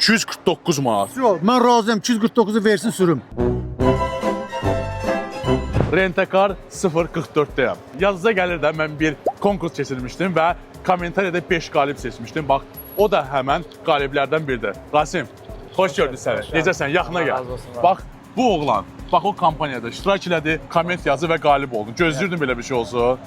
249 manat. Yox, mən razıyam 249-u versin sürüm. Rentekar 044'deyəm. Yazıza gəlir də mən bir konkurs keçirmişdim və kommentariyada 5 qalib seçmişdim. Bax, o da həmən qaliblərdən biridir. Rasim, xoş gördük səni. Necəsən? Yaxına gəl. Bax, bu oğlan, bax o kampaniyada iştirak elədi, komment yazdı və qalib oldun. Gözləyirdin belə bir şey olsun.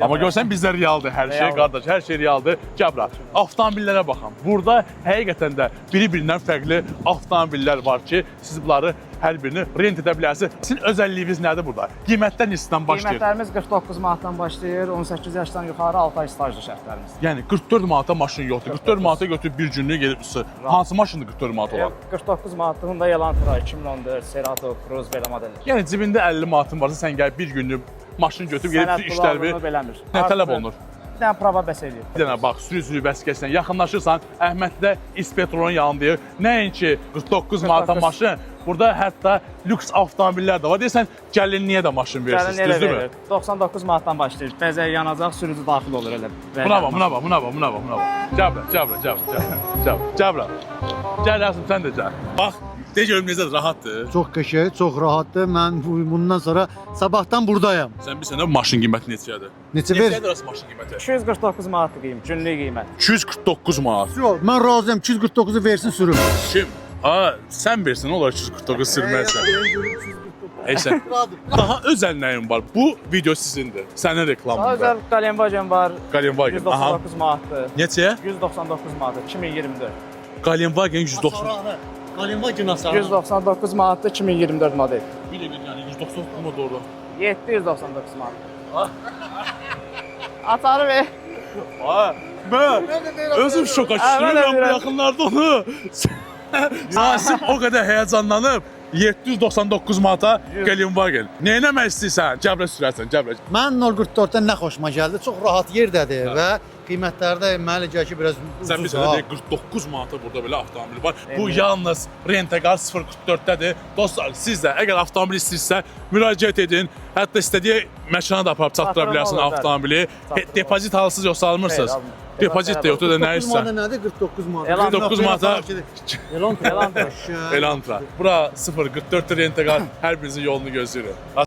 Amma görsən bizdə realdır hər şey, qardaş, hər şey realdır. Gəbra, avtomobillərə baxın. Burada həqiqətən də biri-birindən fərqli avtomobillər var ki, siz bunları hər birini rent edə bilərsiniz. Sizin özəlliyiniz nədir burada? Qiymətlər neçədən başlayır? Qiymətlərimiz 49 manatdan başlayır, 18 yaşdan yuxarı 6 ay stajlı şərtlərimiz. Yəni 44 manata maşın yoxdur. 44 manata götürüb bir günlük gedib hansı maşındır 44 manat olan? 49 manatlığında Elantra 2014, Cerato, Cruze belə modellər. Yəni cibində 50 manatın varsa sən gəl bir günlük maşın götürüb gedib işlərini beləmir. nə tələb olunur? Bir dənə prava bəs eləyir. Bir dənə bax, sürü vəsqəsinə yaxınlaşırsan, Əhməddə İspetrolun yanındayıq. Nəinki 49 manata maşın, burada hətta lüks avtomobillər də var. Deyirsən, gəlinliyə də maşın verirsiniz, düzdürmü? 99 manatdan başlayır. Bəzək yanacaq, sürücü daxil olur elə. Buna. Cəbra. Gəl Rasim, sən də gəl. Bax, de görüm necə rahatdır. Çox qəşəng, çox rahatdır. Mən bundan sonra sabahdan buradayam. Sən bilirsən də maşın qiyməti neçədir? Neçə ver? Neçədir Rasim maşın qiyməti? 249 manat qiymət, günlük qiymət. 249 manat. Yox, mən razıyam 249-u versin sürüm. Kim? Ha, sən versin, olar 249 sürməksən. Sən. Daha özəl nəyin var? Bu video sizindir. Sənin reklamın var. Özəl Galenvagen var. Galenvagen. 199 manatdır. Neçəyə? 199 manatdır, 2024. Galenvagen 190. Galenvagen asarı. 199 manatdır, 2024 model. Bir də yəni 190 mu doğru? 799 manat. Atarı ver. Mən özüm şoka düşürəm bu yaxınlarda onu. Rasim o qədər həyəcanlanıb 799 manata Galenvagen. Nə etmək istəyirsən? Cəbrə sürərsən, cəbrə. Mən 044-dən nə xoşuma gəldi? Çox rahat yerdədir və qiymətlərdə mənə gəlir ki, biraz Sən ucuz. bilirsən, 49 manata burada belə avtomobil var. Bu yalnız Rentegar 044-dədir. Dostlar, siz də əgər avtomobil istəyirsə, müraciət edin. Hətta istədiyi məkana da aparıb çatdıra bilərsin avtomobili. Depozit alsız yoxsa almırsınız? Depozit də yoxdur da nə 49 istəyirsən? manata nədir? 49 manata. 49 manata Elantra. Elantra. Bura 044 Rentegar hər birinizin yolunu gözləyir.